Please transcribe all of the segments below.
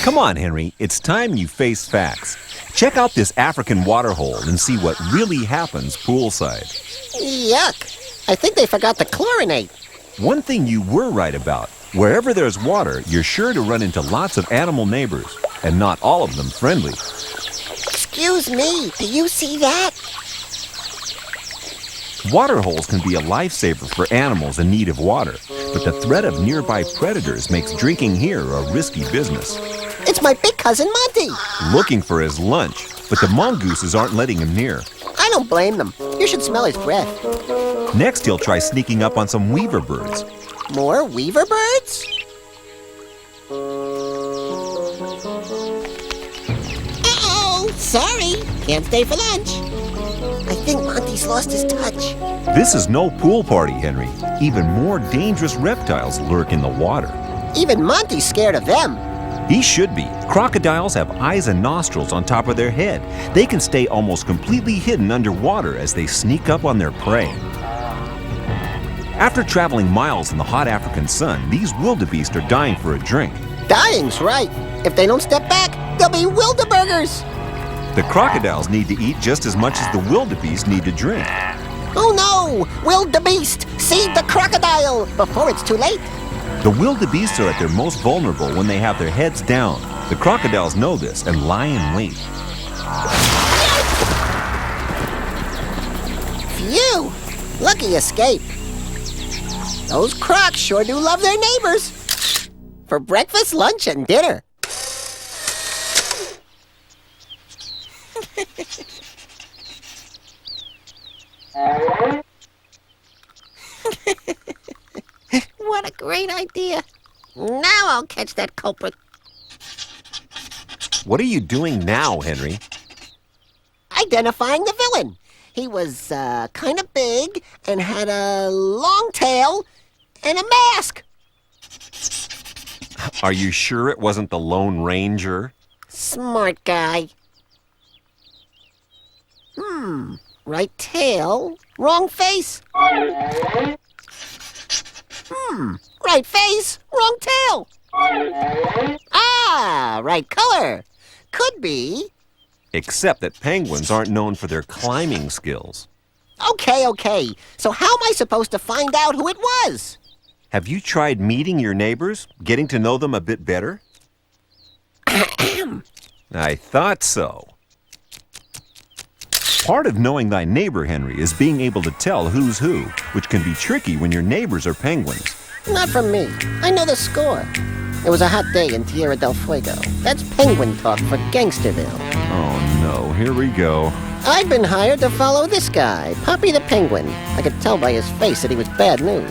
Come on, Henry, it's time you face facts. Check out this African waterhole and see what really happens poolside. Yuck! I think they forgot to chlorinate. One thing you were right about, wherever there's water, you're sure to run into lots of animal neighbors, and not all of them friendly. Excuse me, do you see that? Water holes can be a lifesaver for animals in need of water, but the threat of nearby predators makes drinking here a risky business. It's my big cousin Monty. Looking for his lunch, but the mongooses aren't letting him near. I don't blame them. You should smell his breath. Next, he'll try sneaking up on some weaver birds. More weaver birds? Uh-oh, sorry. Can't stay for lunch. I think Monty's lost his touch. This is no pool party, Henry. Even more dangerous reptiles lurk in the water. Even Monty's scared of them. He should be. Crocodiles have eyes and nostrils on top of their head. They can stay almost completely hidden underwater as they sneak up on their prey. After traveling miles in the hot African sun, these wildebeest are dying for a drink. Dying's right. If they don't step back, they'll be wildeburgers. The crocodiles need to eat just as much as the wildebeest need to drink. Oh no! Wildebeest! Save the crocodile before it's too late. The wildebeest are at their most vulnerable when they have their heads down. The crocodiles know this and lie in wait. Phew! Lucky escape. Those crocs sure do love their neighbors. For breakfast, lunch, and dinner. What a great idea. Now I'll catch that culprit. What are you doing now, Henry? Identifying the villain. He was kind of big and had a long tail and a mask. Are you sure it wasn't the Lone Ranger? Smart guy. Right tail, wrong face. Right face, wrong tail. Ah, right color. Could be. Except that penguins aren't known for their climbing skills. Okay. So how am I supposed to find out who it was? Have you tried meeting your neighbors, getting to know them a bit better? I thought so. Part of knowing thy neighbor, Henry, is being able to tell who's who, which can be tricky when your neighbors are penguins. Not from me. I know the score. It was a hot day in Tierra del Fuego. That's penguin talk for Gangsterville. Oh no, here we go. I've been hired to follow this guy, Poppy the Penguin. I could tell by his face that he was bad news.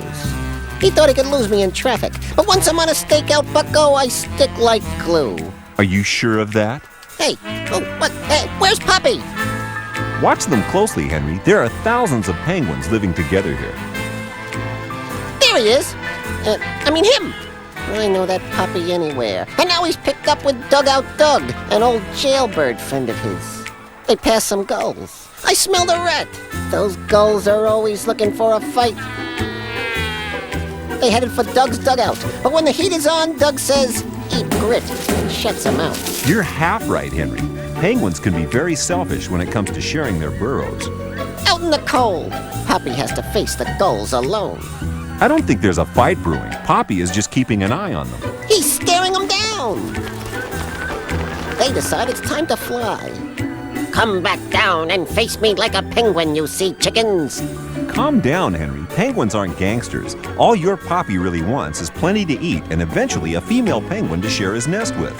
He thought he could lose me in traffic, but once I'm on a stakeout, bucko, I stick like glue. Are you sure of that? Hey, what? Hey, where's Poppy? Watch them closely, Henry. There are thousands of penguins living together here. There he is. Him. I know that Poppy anywhere. And now he's picked up with Dugout Doug, an old jailbird friend of his. They passed some gulls. I smell the rat. Those gulls are always looking for a fight. They headed for Doug's dugout, but when the heat is on, Doug says, "Eat grit," and shuts them out. You're half right, Henry. Penguins can be very selfish when it comes to sharing their burrows. Out in the cold, Poppy has to face the gulls alone. I don't think there's a fight brewing. Poppy is just keeping an eye on them. He's staring them down. They decide it's time to fly. Come back down and face me like a penguin, you sea chickens. Calm down, Henry. Penguins aren't gangsters. All your Poppy really wants is plenty to eat and eventually a female penguin to share his nest with.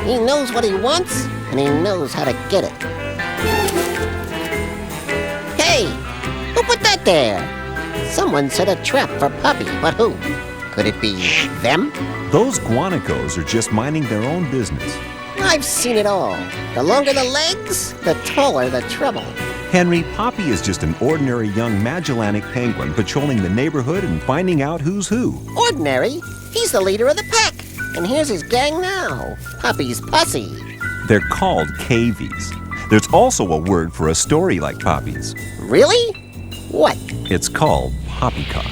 He knows what he wants, and he knows how to get it. Hey, who put that there? Someone set a trap for Poppy, but who? Could it be them? Those guanacos are just minding their own business. I've seen it all. The longer the legs, the taller the trouble. Henry, Poppy is just an ordinary young Magellanic penguin patrolling the neighborhood and finding out who's who. Ordinary? He's the leader of the pack. And here's his gang now, Poppy's posse. They're called cavies. There's also a word for a story like Poppy's. Really? What? It's called poppycock.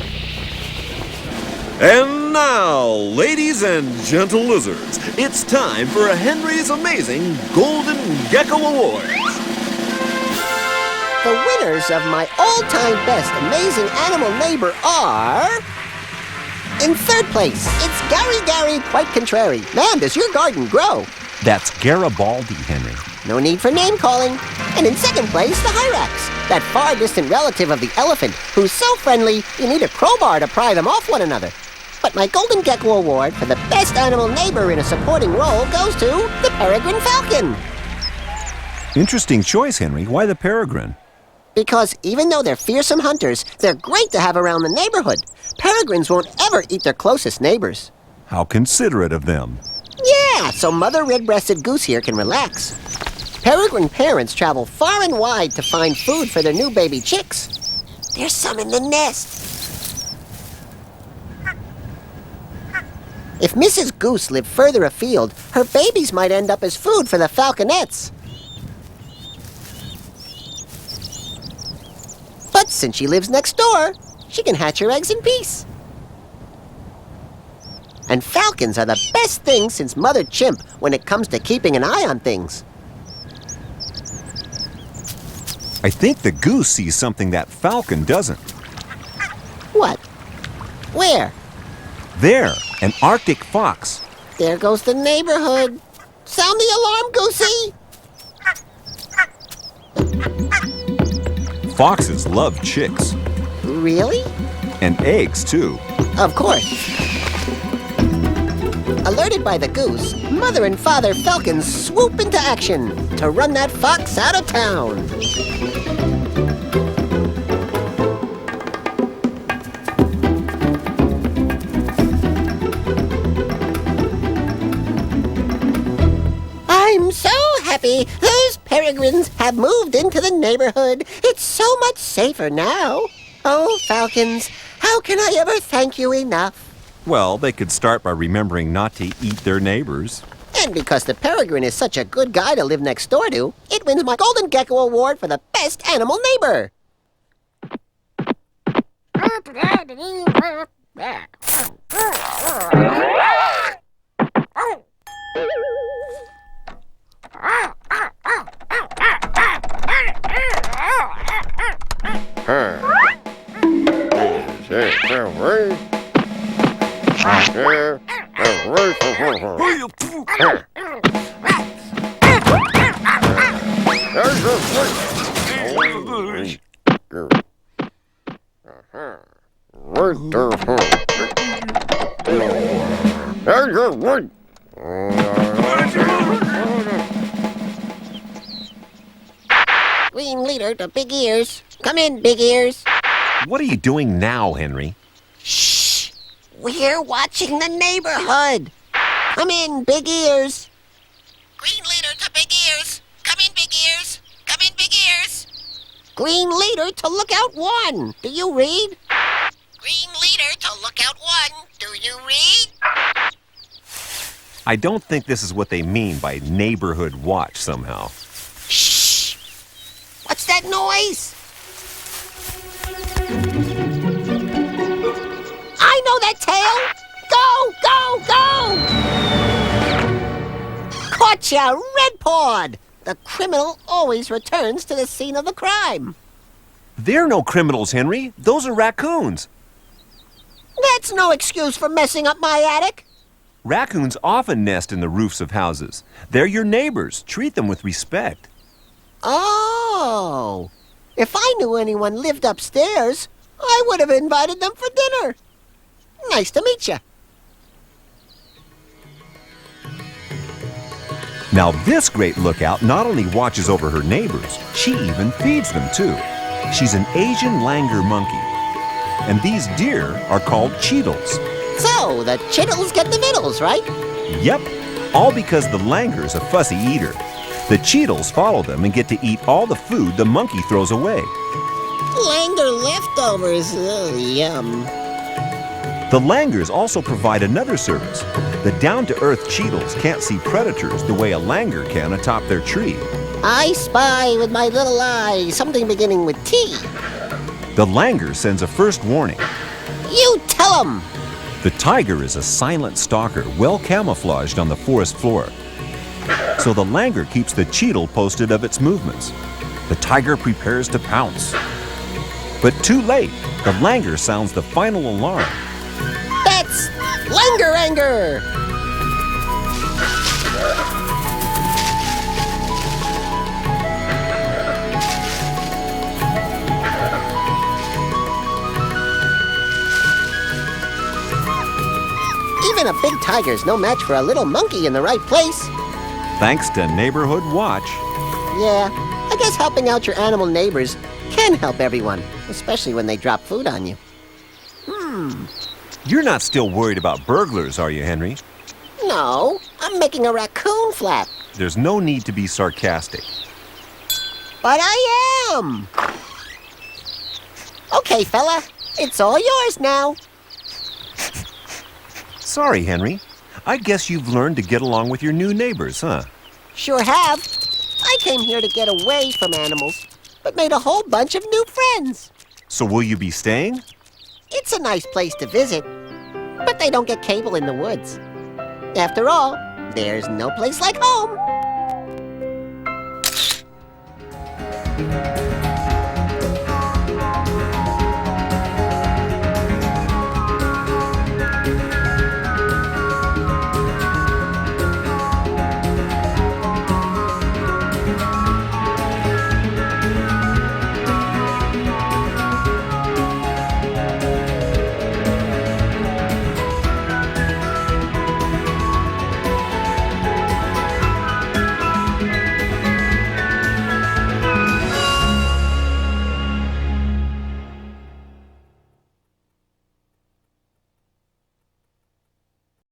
And And now, ladies and gentle lizards, it's time for Henry's Amazing Golden Gecko Awards. The winners of my all-time best amazing animal neighbor are... In third place, it's Gary Quite Contrary. Man, does your garden grow? That's Garibaldi, Henry. No need for name-calling. And in second place, the Hyrax, that far-distant relative of the elephant who's so friendly you need a crowbar to pry them off one another. But my Golden Gecko Award for the best animal neighbor in a supporting role goes to the peregrine falcon. Interesting choice, Henry. Why the peregrine? Because even though they're fearsome hunters, they're great to have around the neighborhood. Peregrines won't ever eat their closest neighbors. How considerate of them. Yeah, so Mother Red-Breasted Goose here can relax. Peregrine parents travel far and wide to find food for their new baby chicks. There's some in the nest. If Mrs. Goose lived further afield, her babies might end up as food for the falconets. But since she lives next door, she can hatch her eggs in peace. And falcons are the best thing since Mother Chimp when it comes to keeping an eye on things. I think the goose sees something that falcon doesn't. What? Where? There, an Arctic fox. There goes the neighborhood. Sound the alarm, Goosey! Foxes love chicks. Really? And eggs, too. Of course. Alerted by the goose, Mother and Father Falcons swoop into action to run that fox out of town. I'm so happy those peregrines have moved into the neighborhood. It's so much safer now. Oh, Falcons, how can I ever thank you enough? Well, they could start by remembering not to eat their neighbors. And because the peregrine is such a good guy to live next door to, it wins my Golden Gecko Award for the best animal neighbor. Green leader to Big Ears. Come in, Big Ears. What are you doing now, Henry? Shh! We're watching the neighborhood. Come in, Big Ears. Green leader to Big Ears. Come in, Big Ears. Come in, Big Ears. Green leader to Lookout 1. Do you read? Green leader to Lookout 1. Do you read? I don't think this is what they mean by neighborhood watch somehow. Shh! What's that noise? I know that tail! Go, go, go! Caught ya, Red Pawed! The criminal always returns to the scene of the crime. They're no criminals, Henry. Those are raccoons. That's no excuse for messing up my attic. Raccoons often nest in the roofs of houses. They're your neighbors. Treat them with respect. Oh, if I knew anyone lived upstairs, I would have invited them for dinner. Nice to meet you. Now this great lookout not only watches over her neighbors, she even feeds them too. She's an Asian langur monkey. And these deer are called cheetles. So, the chittles get the vittles, right? Yep, all because the langur's a fussy eater. The cheetles follow them and get to eat all the food the monkey throws away. Langur leftovers, yum. The langurs also provide another service. The down-to-earth cheetles can't see predators the way a langur can atop their tree. I spy with my little eye something beginning with T. The langur sends a first warning. You tell 'em! The tiger is a silent stalker, well camouflaged on the forest floor. So the langur keeps the cheetle posted of its movements. The tiger prepares to pounce. But too late, the langur sounds the final alarm. That's langur anger! Even a big tiger's no match for a little monkey in the right place. Thanks to Neighborhood Watch. Yeah, I guess helping out your animal neighbors can help everyone, especially when they drop food on you. You're not still worried about burglars, are you, Henry? No, I'm making a raccoon flap. There's no need to be sarcastic. But I am! Okay, fella, it's all yours now. Sorry, Henry. I guess you've learned to get along with your new neighbors, huh? Sure have. I came here to get away from animals, but made a whole bunch of new friends. So will you be staying? It's a nice place to visit, but they don't get cable in the woods. After all, there's no place like home.